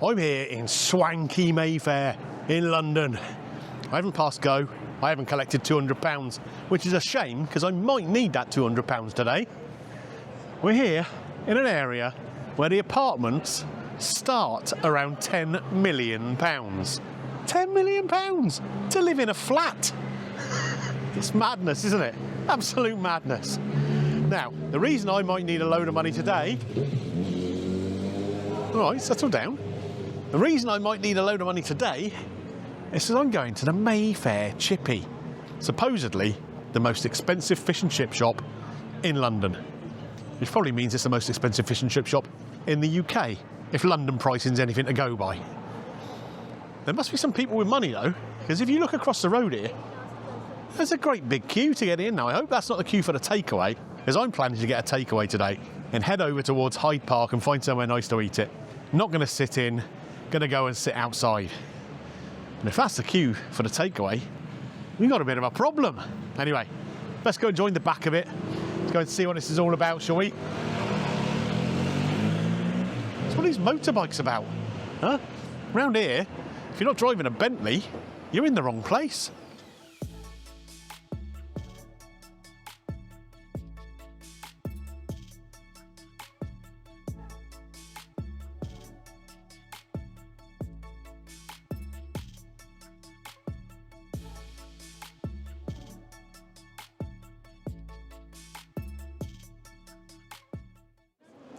I'm here in swanky Mayfair in London. I haven't passed go, I haven't collected £200, which is a shame because I might need that £200 today. We're here in an area where the apartments start around £10 million. £10 million to live in a flat. It's madness, isn't it? Absolute madness. Now, the reason I might need a load of money today... All right, settle down. The reason I might need a load of money today is because I'm going to the Mayfair CHIPPY. Supposedly the most expensive fish and chip shop in London. Which probably means it's the most expensive fish and chip shop in the UK, if London pricing's anything to go by. There must be some people with money though, because if you look across the road here, there's a great big queue to get in now. I hope that's not the queue for the takeaway, because I'm planning to get a takeaway today and head over towards Hyde Park and find somewhere nice to eat it. Not going to sit in, going to go and sit outside. And if that's the queue for the takeaway, we've got a bit of a problem. Anyway, let's go and join the back of it. Let's go and see what this is all about, shall we? What's all these motorbikes about? Huh? Around here, if you're not driving a Bentley, you're in the wrong place.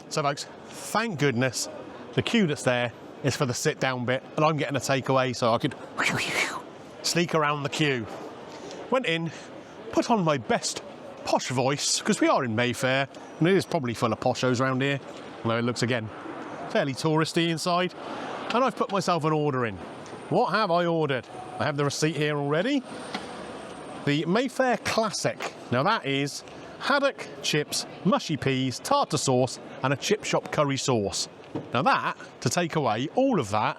So folks, thank goodness the queue that's there is for the sit down bit and I'm getting a takeaway so I could sneak around the queue. Went in, put on my best posh voice, because we are in Mayfair and it is probably full of poshos around here, although it looks again fairly touristy inside, and I've put myself an order in. What have I ordered? I have the receipt here already. The Mayfair Classic. Now that is haddock, chips, mushy peas, tartar sauce and a chip shop curry sauce. Now that, to take away, all of that,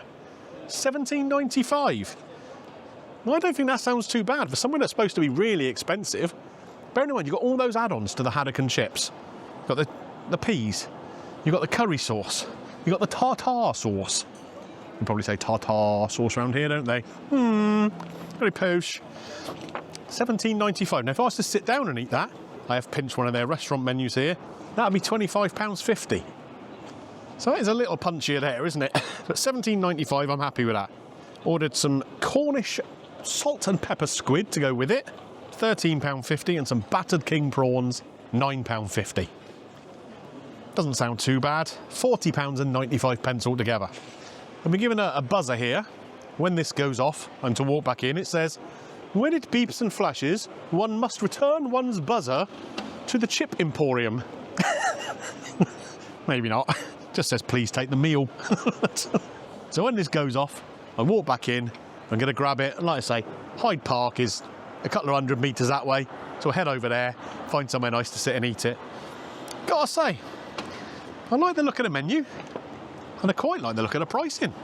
£17.95. Well, I don't think that sounds too bad for somewhere that's supposed to be really expensive. Bear in mind, you've got all those add-ons to the haddock and chips. You've got the peas, you've got the curry sauce, you've got the tartar sauce. You probably say tartar sauce around here, don't they? Very posh. £17.95. Now if I was to sit down and eat that, I have pinched one of their restaurant menus here, that would be £25.50. So that is a little punchier there, isn't it? But £17.95, I'm happy with that. Ordered some Cornish salt and pepper squid to go with it, £13.50, and some battered king prawns, £9.50. Doesn't sound too bad. £40.95 altogether. I've been given a buzzer here. When this goes off, I'm to walk back in. It says, when it beeps and flashes, one must return one's buzzer to the chip emporium. Maybe not. Just says, please take the meal. So when this goes off, I walk back in, I'm going to grab it, and like I say, Hyde Park is a couple of 100 metres that way, so I'll head over there, find somewhere nice to sit and eat it. Gotta say, I like the look of the menu, and I quite like the look of the pricing.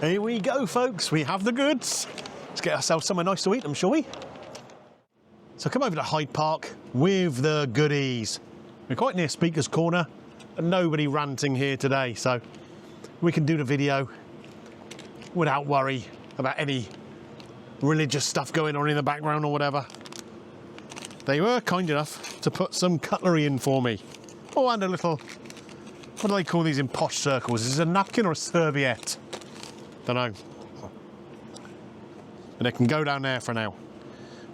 Here we go, folks, we have the goods. Let's get ourselves somewhere nice to eat them, shall we? So come over to Hyde Park with the goodies. We're quite near Speaker's Corner, and nobody ranting here today, so we can do the video without worry about any religious stuff going on in the background or whatever. They were kind enough to put some cutlery in for me. Oh, and a little, what do they call these in posh circles? Is it a napkin or a serviette? Don't know. But it can go down there for now.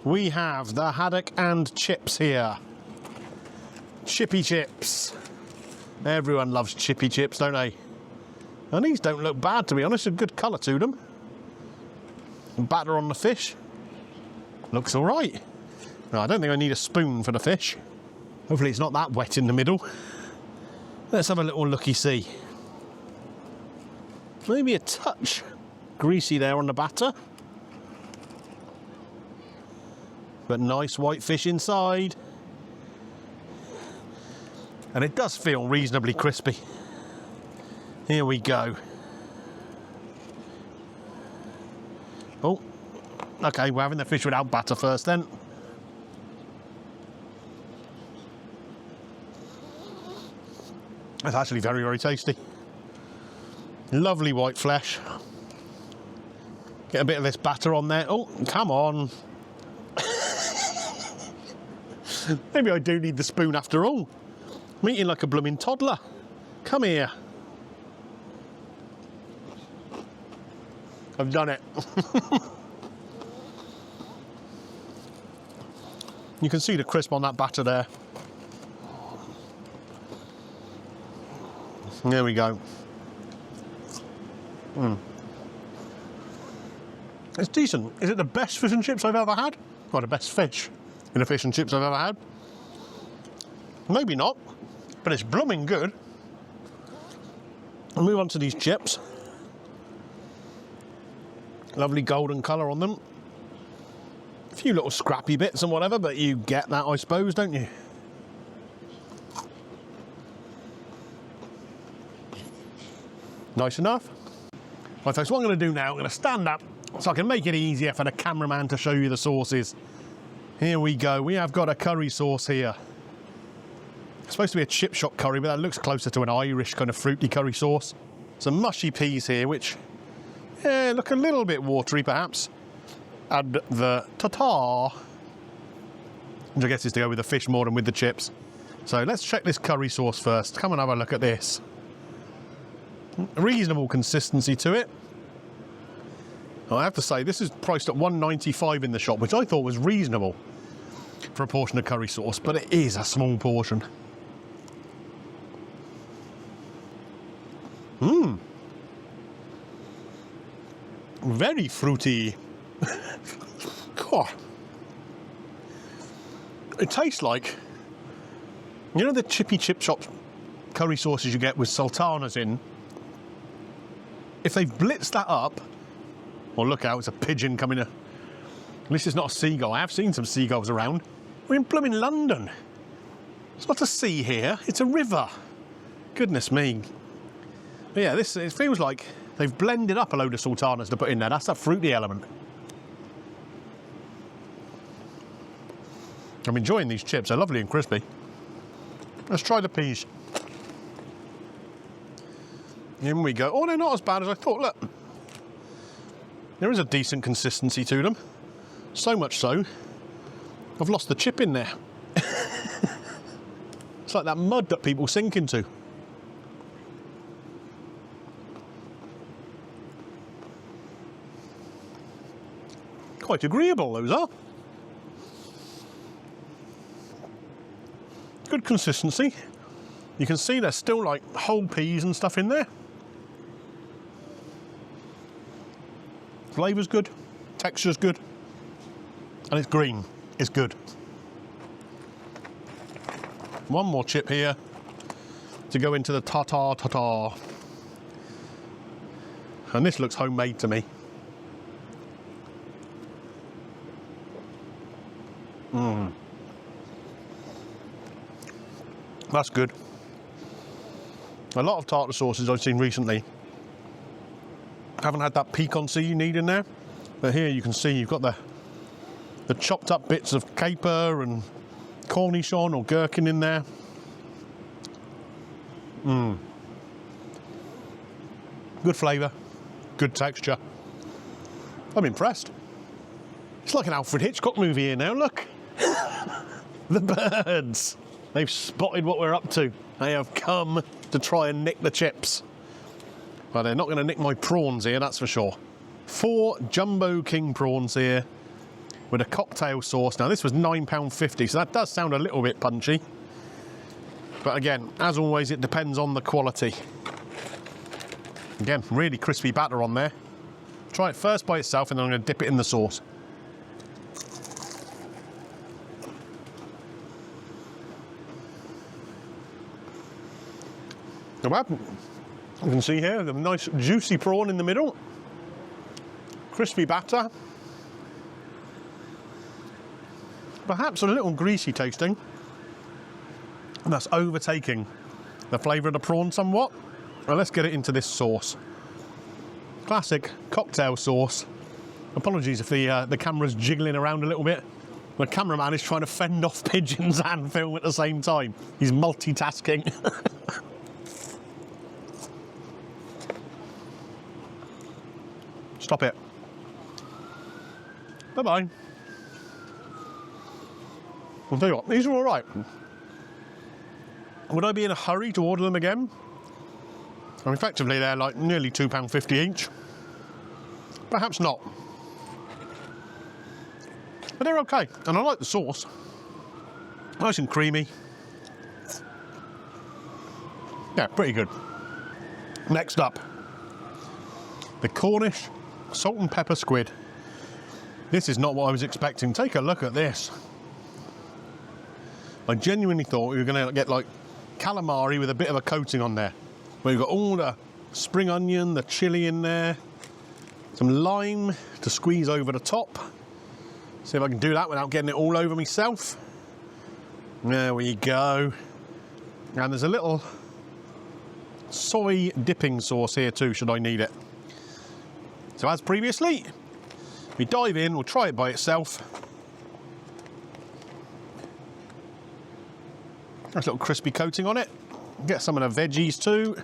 We have the haddock and chips here. Chippy chips. Everyone loves chippy chips, don't they? And these don't look bad, to be honest. A good colour to them. Batter on the fish. Looks all right. No, I don't think I need a spoon for the fish. Hopefully it's not that wet in the middle. Let's have a little looky-see. Maybe a touch greasy there on the batter. But nice white fish inside. And it does feel reasonably crispy. Here we go. Oh, okay, we're having the fish without batter first then. It's actually very, very tasty. Lovely white flesh. Get a bit of this batter on there. Oh, come on. Maybe I do need the spoon after all. I'm eating like a blooming toddler. Come here. I've done it. You can see the crisp on that batter there. There we go. It's decent. Is it the best fish and chips I've ever had? Or the best fish in the fish and chips I've ever had? Maybe not, but it's blooming good. I'll move on to these chips. Lovely golden colour on them. A few little scrappy bits and whatever, but you get that, I suppose, don't you? Nice enough. Right, folks, what I'm going to do now, I'm going to stand up so I can make it easier for the cameraman to show you the sauces. Here we go. We have got a curry sauce here. It's supposed to be a chip shop curry, but that looks closer to an Irish kind of fruity curry sauce. Some mushy peas here, which look a little bit watery, perhaps. Add the tartar, which I guess is to go with the fish more than with the chips. So let's check this curry sauce first. Come and have a look at this. Reasonable consistency to it. I have to say, this is priced at $1.95 in the shop, which I thought was reasonable for a portion of curry sauce, but it is a small portion. Very fruity. God. It tastes like, you know the chippy chip shop curry sauces you get with sultanas in? If they've blitzed that up, well, look out, it's a pigeon coming in. At least it's not a seagull. I have seen some seagulls around. We're in blooming London. It's not a sea here, it's a river. Goodness me. But yeah, it feels like they've blended up a load of sultanas to put in there. That's that fruity element. I'm enjoying these chips. They're lovely and crispy. Let's try the peas. In we go. Oh, they're not as bad as I thought. Look. There is a decent consistency to them. So much so, I've lost the chip in there. It's like that mud that people sink into. Quite agreeable, those are. Good consistency. You can see there's still like whole peas and stuff in there. Flavour's good, texture's good, and it's green. It's good. One more chip here to go into the tartar. And this looks homemade to me. That's good. A lot of tartar sauces I've seen recently haven't had that piquancy you need in there, but here you can see you've got the chopped up bits of caper and cornichon or gherkin in there. Good flavour, good texture. I'm impressed. It's like an Alfred Hitchcock movie here now, look. The birds. They've spotted what we're up to. They have come to try and nick the chips. Well, they're not going to nick my prawns here, that's for sure. 4 jumbo king prawns here with a cocktail sauce. Now, this was £9.50, so that does sound a little bit punchy. But again, as always, it depends on the quality. Again, really crispy batter on there. Try it first by itself, and then I'm going to dip it in the sauce. Well, you can see here the nice juicy prawn in the middle, crispy batter, perhaps a little greasy tasting, and that's overtaking the flavour of the prawn somewhat. Well, let's get it into this sauce. Classic cocktail sauce. Apologies if the camera's jiggling around a little bit. The cameraman is trying to fend off pigeons and film at the same time. He's multitasking. Stop it. Bye-bye. I'll tell you what, these are all right. Would I be in a hurry to order them again? Well, effectively, they're like nearly £2.50 each. Perhaps not. But they're okay, and I like the sauce. Nice and creamy. Yeah, pretty good. Next up, the Cornish salt and pepper squid. This is not what I was expecting. Take a look at this. I genuinely thought we were going to get like calamari with a bit of a coating on there. We've got all the spring onion, the chilli in there, some lime to squeeze over the top. See if I can do that without getting it all over myself. There we go. And there's a little soy dipping sauce here too, should I need it. So as previously, we dive in, we'll try it by itself. Nice little crispy coating on it. Get some of the veggies too.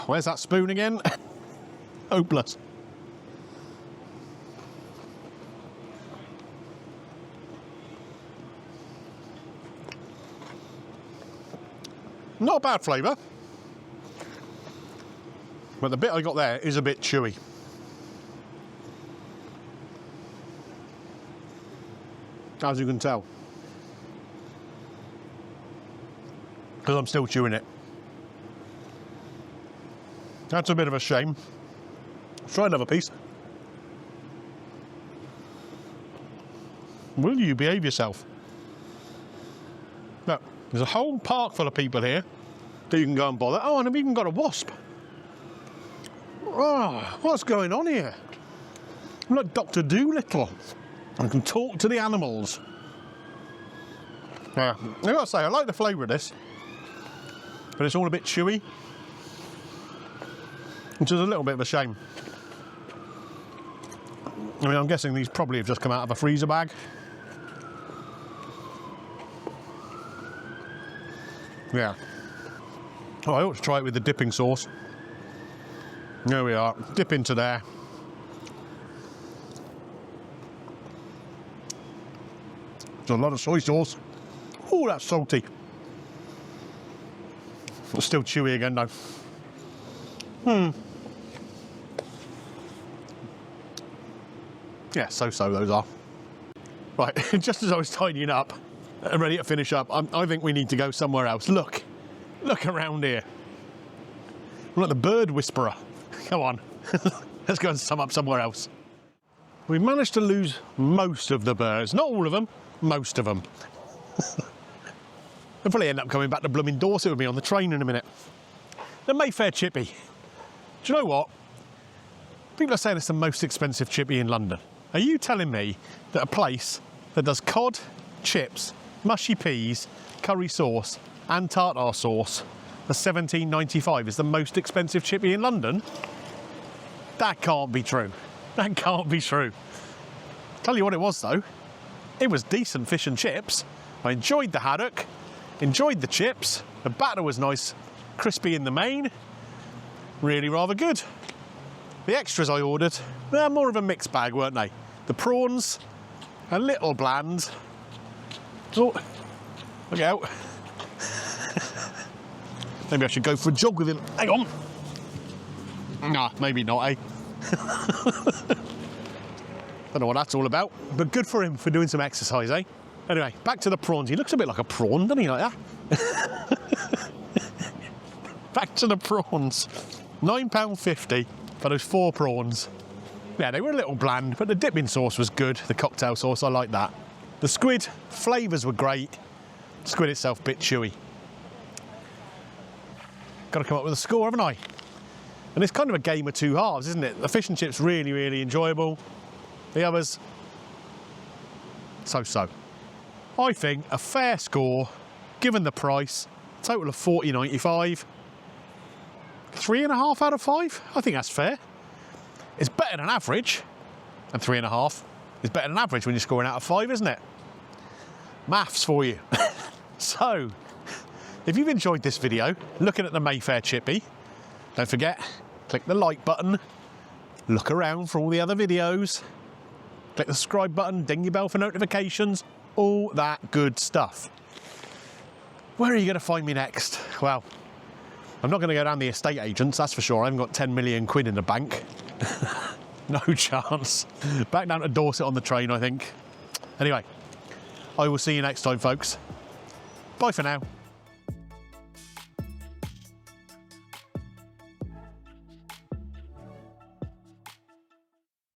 Where's that spoon again? Hopeless. Not a bad flavour. But the bit I got there is a bit chewy. As you can tell. Because I'm still chewing it. That's a bit of a shame. Let's try another piece. Will you behave yourself? Look, there's a whole park full of people here that you can go and bother. Oh, and I've even got a wasp. Oh, what's going on here? I'm like Dr. Dolittle. I can talk to the animals. Yeah, I've got to say, I like the flavour of this, but it's all a bit chewy, which is a little bit of a shame. I mean, I'm guessing these probably have just come out of a freezer bag. Yeah. Oh, I ought to try it with the dipping sauce. There we are. Dip into there. There's a lot of soy sauce. Oh, that's salty. It's still chewy again though. Yeah, so-so those are. Right, just as I was tidying up and ready to finish up, I think we need to go somewhere else. Look around here. I'm like the bird whisperer. Come on, let's go and sum up somewhere else. We've managed to lose most of the birds. Not all of them, most of them. They'll probably end up coming back to blooming Dorset with me on the train in a minute. The Mayfair chippy. Do you know what? People are saying it's the most expensive chippy in London. Are you telling me that a place that does cod, chips, mushy peas, curry sauce and tartare sauce for £17.95 is the most expensive chippy in London? That can't be true. That can't be true. Tell you what it was though. It was decent fish and chips. I enjoyed the haddock, enjoyed the chips. The batter was nice, crispy in the main. Really rather good. The extras I ordered, they're more of a mixed bag, weren't they? The prawns, a little bland. Oh, look out. Maybe I should go for a jog with him. Hang on. Nah, maybe not, eh? Don't know what that's all about, but good for him for doing some exercise, eh? Anyway, back to the prawns. He looks a bit like a prawn, doesn't he, like that? Back to the prawns. £9.50 for those 4 prawns. Yeah, they were a little bland, but the dipping sauce was good. The cocktail sauce, I like that. The squid, flavours were great. Squid itself, a bit chewy. Got to come up with a score, haven't I? And it's kind of a game of two halves, isn't it? The fish and chips really, really enjoyable. The others, so-so. I think a fair score, given the price, total of £40.95. 3.5 out of 5? I think that's fair. It's better than average, and 3.5 is better than average when you're scoring out of 5, isn't it? Maths for you. So, if you've enjoyed this video, looking at the Mayfair chippy, don't forget, click the like button, look around for all the other videos, click the subscribe button, ding your bell for notifications, all that good stuff. Where are you going to find me next? Well, I'm not going to go down the estate agents, that's for sure. I haven't got 10 million quid in the bank. No chance. Back down to Dorset on the train, I think. Anyway, I will see you next time, folks. Bye for now.